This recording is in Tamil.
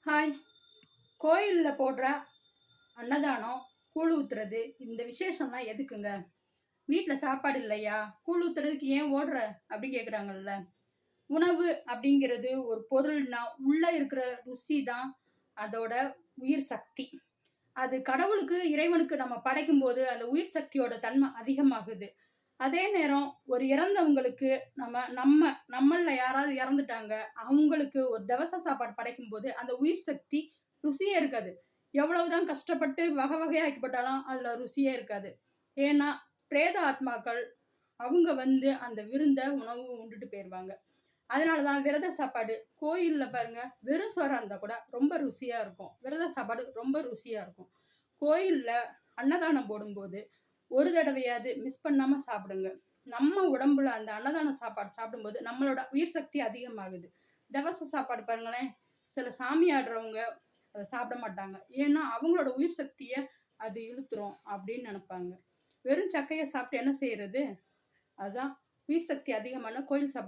ஹாய். கோயிலில் போடுற அன்னதானம், கூழ் ஊத்துறது, இந்த விசேஷம்லாம் எதுக்குங்க? வீட்டில் சாப்பாடு இல்லையா? கூழ் ஊத்துறதுக்கு ஏன் ஓடுற அப்படி கேட்குறாங்கல்ல. உணவு அப்படிங்கிறது ஒரு பொருள்னா உள்ள இருக்கிற ருசி தான் அதோட உயிர் சக்தி. அது கடவுளுக்கு, இறைவனுக்கு நம்ம படைக்கும்போது அந்த உயிர் சக்தியோட தன்மை அதிகமாகுது. அதே நேரம் ஒரு இறந்தவங்களுக்கு நம்மள யாராவது இறந்துட்டாங்க, அவங்களுக்கு ஒரு தவச சாப்பாடு படைக்கும்போது அந்த உயிர் சக்தி ருசியே இருக்காது. எவ்வளவுதான் கஷ்டப்பட்டு வகை வகையா ஆக்கப்பட்டாலும் அதுல ருசியே இருக்காது. ஏன்னா பிரேத ஆத்மாக்கள் அவங்க அந்த விருந்த உணவு உண்டுட்டு போயிருவாங்க. அதனால தான் விரத சாப்பாடு கோயில்ல பாருங்க, வெறும் சோறா இருந்தா கூட ரொம்ப ருசியா இருக்கும். விரத சாப்பாடு ரொம்ப ருசியா இருக்கும். கோயில்ல அன்னதானம் போடும்போது ஒரு தடவையாவது மிஸ் பண்ணாம சாப்பிடுங்க. நம்ம உடம்புல அந்த அன்னதான சாப்பாடு சாப்பிடும்போது நம்மளோட உயிர் சக்தி அதிகமாகுது. தவச சாப்பாடு பாருங்களேன், சில சாமி ஆடுறவங்க அத சாப்பிட மாட்டாங்க. ஏன்னா அவங்களோட உயிர் சக்திய அது இழுத்துரும் அப்படின்னு நெனைப்பாங்க. வெறும் சக்கைய சாப்பிட்டு என்ன செய்றது? அதான் உயிர் சக்தி அதிகமான கோயில் சாப்பாடு